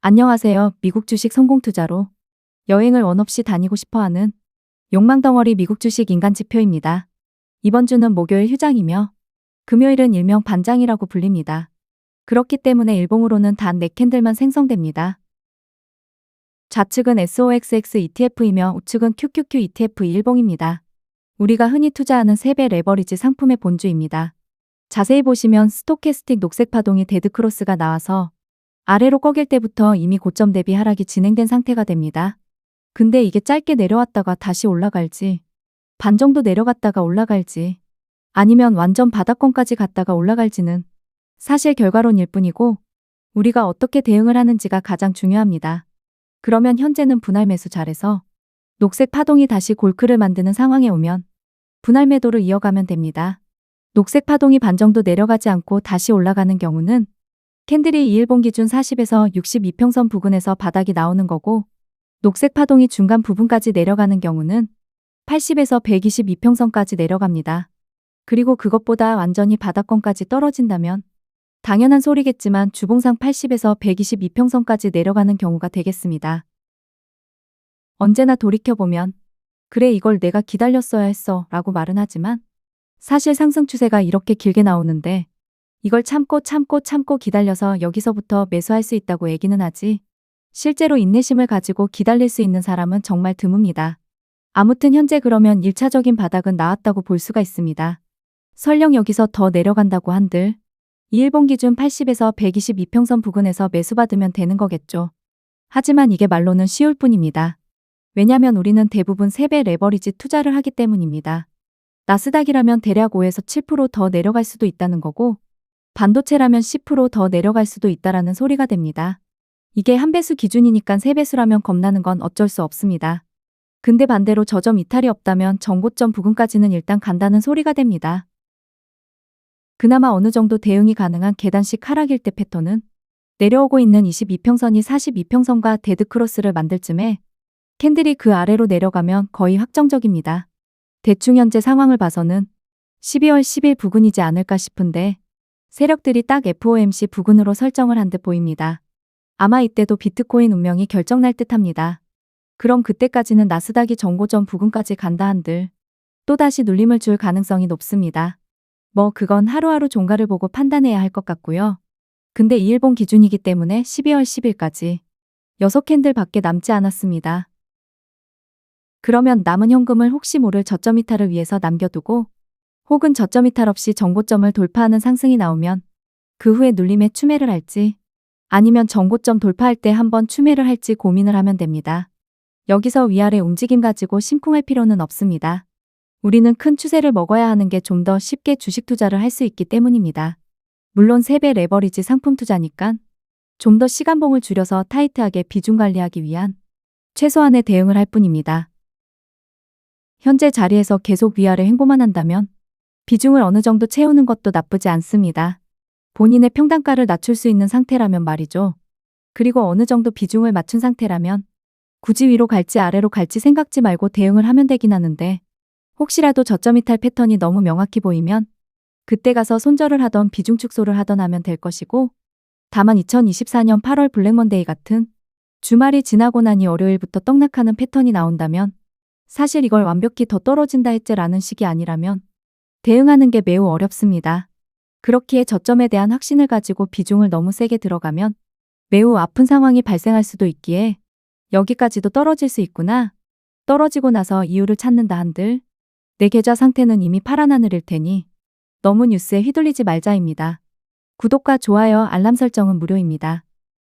안녕하세요. 미국 주식 성공 투자로 여행을 원 없이 다니고 싶어하는 욕망덩어리 미국 주식 인간지표입니다. 이번 주는 목요일 휴장이며 금요일은 일명 반장이라고 불립니다. 그렇기 때문에 일봉으로는 단 4캔들만 생성됩니다. 좌측은 SOXX ETF이며 우측은 QQQ ETF 일봉입니다. 우리가 흔히 투자하는 3배 레버리지 상품의 본주입니다. 자세히 보시면 스토캐스틱 녹색 파동이 데드크로스가 나와서 아래로 꺾일 때부터 이미 고점 대비 하락이 진행된 상태가 됩니다. 근데 이게 짧게 내려왔다가 다시 올라갈지, 반 정도 내려갔다가 올라갈지, 아니면 완전 바닥권까지 갔다가 올라갈지는 사실 결과론일 뿐이고 우리가 어떻게 대응을 하는지가 가장 중요합니다. 그러면 현재는 분할 매수 잘해서 녹색 파동이 다시 골크를 만드는 상황에 오면 분할 매도를 이어가면 됩니다. 녹색 파동이 반 정도 내려가지 않고 다시 올라가는 경우는 캔들이 2일봉 기준 40에서 62평선 부근에서 바닥이 나오는 거고, 녹색 파동이 중간 부분까지 내려가는 경우는 80에서 122평선까지 내려갑니다. 그리고 그것보다 완전히 바닥권까지 떨어진다면 당연한 소리겠지만 주봉상 80에서 122평선까지 내려가는 경우가 되겠습니다. 언제나 돌이켜보면 그래 이걸 내가 기다렸어야 했어 라고 말은 하지만 사실 상승 추세가 이렇게 길게 나오는데 이걸 참고 기다려서 여기서부터 매수할 수 있다고 얘기는 하지 실제로 인내심을 가지고 기다릴 수 있는 사람은 정말 드뭅니다. 아무튼 현재 그러면 1차적인 바닥은 나왔다고 볼 수가 있습니다. 설령 여기서 더 내려간다고 한들 2일봉 기준 80에서 122평선 부근에서 매수받으면 되는 거겠죠. 하지만 이게 말로는 쉬울 뿐입니다. 왜냐면 우리는 대부분 3배 레버리지 투자를 하기 때문입니다. 나스닥이라면 대략 5에서 7% 더 내려갈 수도 있다는 거고 반도체라면 10% 더 내려갈 수도 있다라는 소리가 됩니다. 이게 한 배수 기준이니까 3배수라면 겁나는 건 어쩔 수 없습니다. 근데 반대로 저점 이탈이 없다면 전고점 부근까지는 일단 간다는 소리가 됩니다. 그나마 어느 정도 대응이 가능한 계단식 하락일 때 패턴은 내려오고 있는 22평선이 42평선과 데드크로스를 만들 쯤에 캔들이 그 아래로 내려가면 거의 확정적입니다. 대충 현재 상황을 봐서는 12월 10일 부근이지 않을까 싶은데 세력들이 딱 FOMC 부근으로 설정을 한 듯 보입니다. 아마 이때도 비트코인 운명이 결정날 듯합니다. 그럼 그때까지는 나스닥이 전고점 부근까지 간다 한들 또다시 눌림을 줄 가능성이 높습니다. 뭐 그건 하루하루 종가를 보고 판단해야 할 것 같고요. 근데 2일봉 기준이기 때문에 12월 10일까지 6캔들 밖에 남지 않았습니다. 그러면 남은 현금을 혹시 모를 저점 이탈을 위해서 남겨두고 혹은 저점 이탈 없이 전고점을 돌파하는 상승이 나오면 그 후에 눌림에 추매를 할지 아니면 전고점 돌파할 때 한번 추매를 할지 고민을 하면 됩니다. 여기서 위아래 움직임 가지고 심쿵할 필요는 없습니다. 우리는 큰 추세를 먹어야 하는 게 좀 더 쉽게 주식 투자를 할 수 있기 때문입니다. 물론 3배 레버리지 상품 투자니까 좀 더 시간봉을 줄여서 타이트하게 비중 관리하기 위한 최소한의 대응을 할 뿐입니다. 현재 자리에서 계속 위아래 횡보만 한다면 비중을 어느 정도 채우는 것도 나쁘지 않습니다. 본인의 평단가를 낮출 수 있는 상태라면 말이죠. 그리고 어느 정도 비중을 맞춘 상태라면 굳이 위로 갈지 아래로 갈지 생각지 말고 대응을 하면 되긴 하는데 혹시라도 저점 이탈 패턴이 너무 명확히 보이면 그때 가서 손절을 하던 비중 축소를 하던 하면 될 것이고 다만 2024년 8월 블랙먼데이 같은 주말이 지나고 나니 월요일부터 떡락하는 패턴이 나온다면 사실 이걸 완벽히 더 떨어진다 했제라는 식이 아니라면 대응하는 게 매우 어렵습니다. 그렇기에 저점에 대한 확신을 가지고 비중을 너무 세게 들어가면 매우 아픈 상황이 발생할 수도 있기에 여기까지도 떨어질 수 있구나. 떨어지고 나서 이유를 찾는다 한들 내 계좌 상태는 이미 파란 하늘일 테니 너무 뉴스에 휘둘리지 말자입니다. 구독과 좋아요, 알람 설정은 무료입니다.